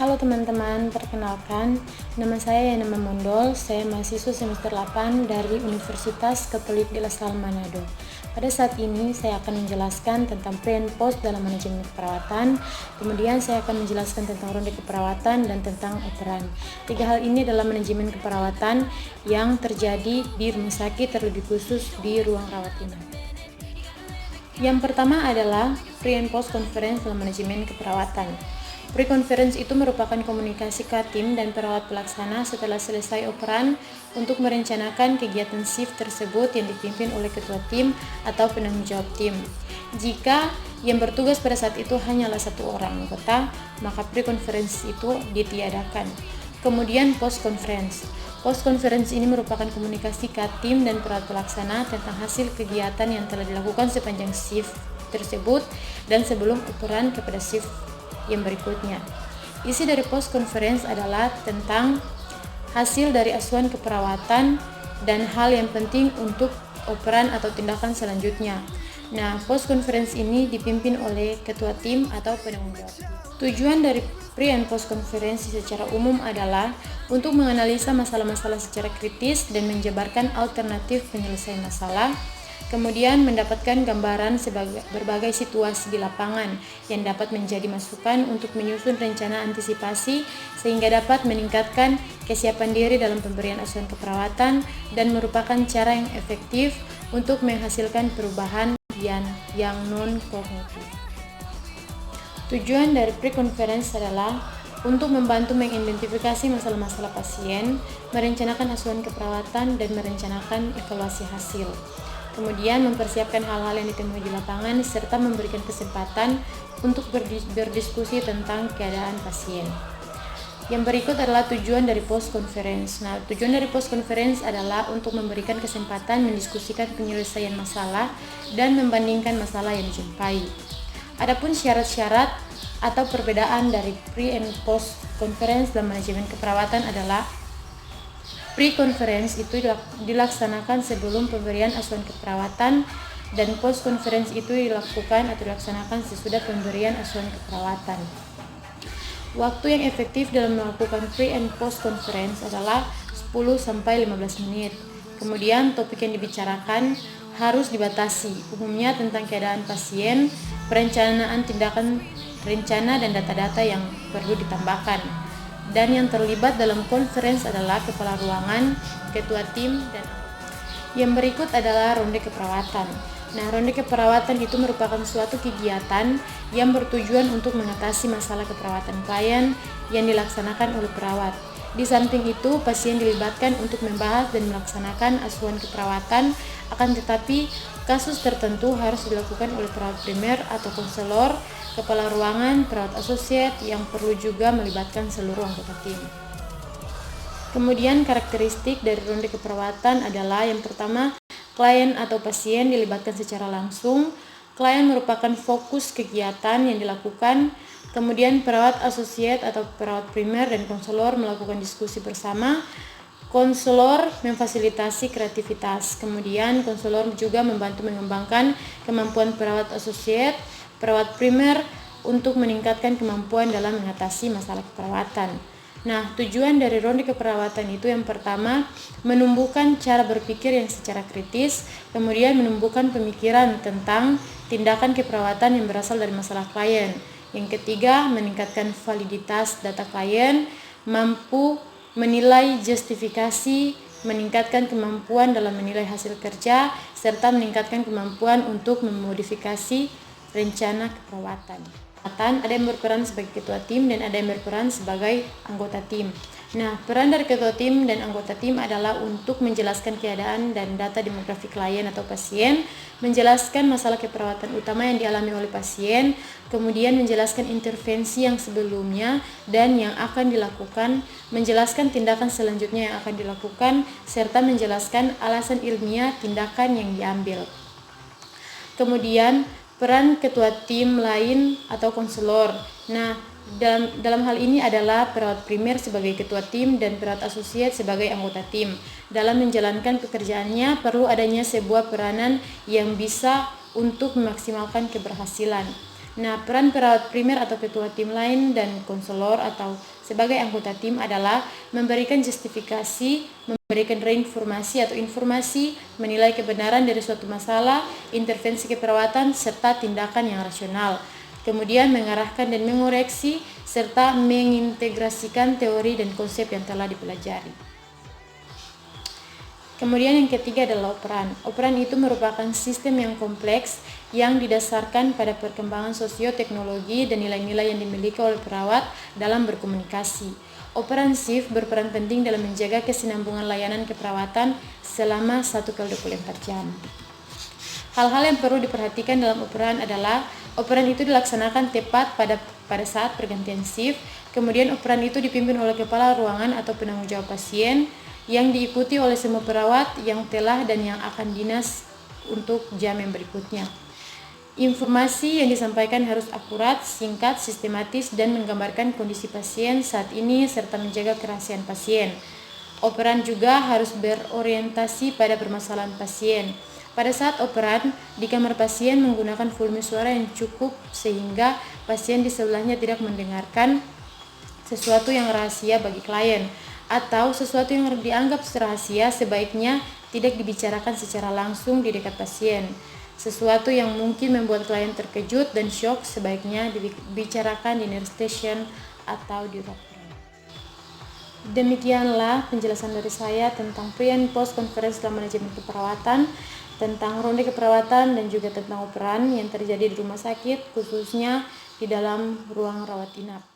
Halo teman-teman, perkenalkan, nama saya Yana Mamondol, saya mahasiswa semester 8 dari Universitas Katolik de La Salle Manado. Pada saat ini saya akan menjelaskan tentang pre and post dalam manajemen keperawatan, kemudian saya akan menjelaskan tentang ronde keperawatan dan tentang operan. Tiga hal ini adalah manajemen keperawatan yang terjadi di rumah sakit, terlebih khusus di ruang rawat inap. Yang pertama adalah pre and post conference dalam manajemen keperawatan. Pre-conference itu merupakan komunikasi tim dan perawat pelaksana setelah selesai operan untuk merencanakan kegiatan shift tersebut yang dipimpin oleh ketua tim atau penanggung jawab tim. Jika yang bertugas pada saat itu hanyalah satu orang anggota, maka pre-conference itu ditiadakan. Kemudian post-conference. Post-conference ini merupakan komunikasi tim dan perawat pelaksana tentang hasil kegiatan yang telah dilakukan sepanjang shift tersebut dan sebelum operan kepada shift yang berikutnya. Isi dari post conference adalah tentang hasil dari asuhan keperawatan dan hal yang penting untuk operan atau tindakan selanjutnya. Nah, post conference ini dipimpin oleh ketua tim atau penanggung jawab. Tujuan dari pre and post conference secara umum adalah untuk menganalisa masalah-masalah secara kritis dan menjabarkan alternatif penyelesaian masalah. Kemudian mendapatkan gambaran sebagai berbagai situasi di lapangan yang dapat menjadi masukan untuk menyusun rencana antisipasi sehingga dapat meningkatkan kesiapan diri dalam pemberian asuhan keperawatan dan merupakan cara yang efektif untuk menghasilkan perubahan yang non-kognitif. Tujuan dari pre-conference adalah untuk membantu mengidentifikasi masalah-masalah pasien, merencanakan asuhan keperawatan, dan merencanakan evaluasi hasil. Kemudian mempersiapkan hal-hal yang ditemui di lapangan serta memberikan kesempatan untuk berdiskusi tentang keadaan pasien. Yang berikut adalah tujuan dari post conference. Nah, tujuan dari post conference adalah untuk memberikan kesempatan mendiskusikan penyelesaian masalah dan membandingkan masalah yang dijumpai. Adapun syarat-syarat atau perbedaan dari pre and post conference dalam manajemen keperawatan adalah pre-conference itu dilaksanakan sebelum pemberian asuhan keperawatan dan post-conference itu dilakukan atau dilaksanakan sesudah pemberian asuhan keperawatan. Waktu yang efektif dalam melakukan pre- and post-conference adalah 10-15 menit. Kemudian topik yang dibicarakan harus dibatasi, umumnya tentang keadaan pasien, perencanaan tindakan rencana dan data-data yang perlu ditambahkan. Dan yang terlibat dalam conference adalah kepala ruangan, ketua tim, dan yang berikut adalah ronde keperawatan. Nah, ronde keperawatan itu merupakan suatu kegiatan yang bertujuan untuk mengatasi masalah keperawatan klien yang dilaksanakan oleh perawat. Di samping itu, pasien dilibatkan untuk membahas dan melaksanakan asuhan keperawatan, akan tetapi kasus tertentu harus dilakukan oleh perawat primer atau konselor, kepala ruangan, perawat asosiat yang perlu juga melibatkan seluruh anggota tim. Kemudian karakteristik dari ronde keperawatan adalah yang pertama, klien atau pasien dilibatkan secara langsung. Klien merupakan fokus kegiatan yang dilakukan. Kemudian perawat asosiat atau perawat primer dan konselor melakukan diskusi bersama. Konselor memfasilitasi kreativitas. Kemudian konselor juga membantu mengembangkan kemampuan perawat asosiat, perawat primer untuk meningkatkan kemampuan dalam mengatasi masalah keperawatan. Nah, tujuan dari ronde keperawatan itu yang pertama, menumbuhkan cara berpikir yang secara kritis, kemudian menumbuhkan pemikiran tentang tindakan keperawatan yang berasal dari masalah klien. Yang ketiga, meningkatkan validitas data klien, mampu menilai justifikasi, meningkatkan kemampuan dalam menilai hasil kerja, serta meningkatkan kemampuan untuk memodifikasi rencana keperawatan. Ada yang berperan sebagai ketua tim dan ada yang berperan sebagai anggota tim. Nah, peran dari ketua tim dan anggota tim adalah untuk menjelaskan keadaan dan data demografi klien atau pasien, menjelaskan masalah keperawatan utama yang dialami oleh pasien, kemudian menjelaskan intervensi yang sebelumnya dan yang akan dilakukan, menjelaskan tindakan selanjutnya yang akan dilakukan, serta menjelaskan alasan ilmiah tindakan yang diambil. Kemudian peran ketua tim lain atau konselor. Nah, dalam hal ini adalah perawat primer sebagai ketua tim dan perawat asosiat sebagai anggota tim. Dalam menjalankan pekerjaannya perlu adanya sebuah peranan yang bisa untuk memaksimalkan keberhasilan. Nah, peran perawat primer atau ketua tim lain dan konselor atau sebagai anggota tim adalah memberikan justifikasi, memberikan reinformasi atau informasi, menilai kebenaran dari suatu masalah, intervensi keperawatan, serta tindakan yang rasional. Kemudian mengarahkan dan mengoreksi, serta mengintegrasikan teori dan konsep yang telah dipelajari. Kemudian yang ketiga adalah operan. Operan itu merupakan sistem yang kompleks yang didasarkan pada perkembangan sosioteknologi dan nilai-nilai yang dimiliki oleh perawat dalam berkomunikasi. Operan shift berperan penting dalam menjaga kesinambungan layanan keperawatan selama 1x24 jam. Hal-hal yang perlu diperhatikan dalam operan adalah operan itu dilaksanakan tepat pada saat pergantian shift. Kemudian operan itu dipimpin oleh kepala ruangan atau penanggung jawab pasien yang diikuti oleh semua perawat yang telah dan yang akan dinas untuk jam yang berikutnya. Informasi yang disampaikan harus akurat, singkat, sistematis, dan menggambarkan kondisi pasien saat ini serta menjaga kerahasiaan pasien. Operan juga harus berorientasi pada permasalahan pasien. Pada saat operan, di kamar pasien menggunakan volume suara yang cukup sehingga pasien di sebelahnya tidak mendengarkan sesuatu yang rahasia bagi klien, atau sesuatu yang dianggap rahasia sebaiknya tidak dibicarakan secara langsung di dekat pasien. Sesuatu yang mungkin membuat klien terkejut dan shock sebaiknya dibicarakan di nurse station atau di ruang perawat. Demikianlah penjelasan dari saya tentang pre and post conference dalam manajemen keperawatan, tentang ronde keperawatan dan juga tentang operan yang terjadi di rumah sakit, khususnya di dalam ruang rawat inap.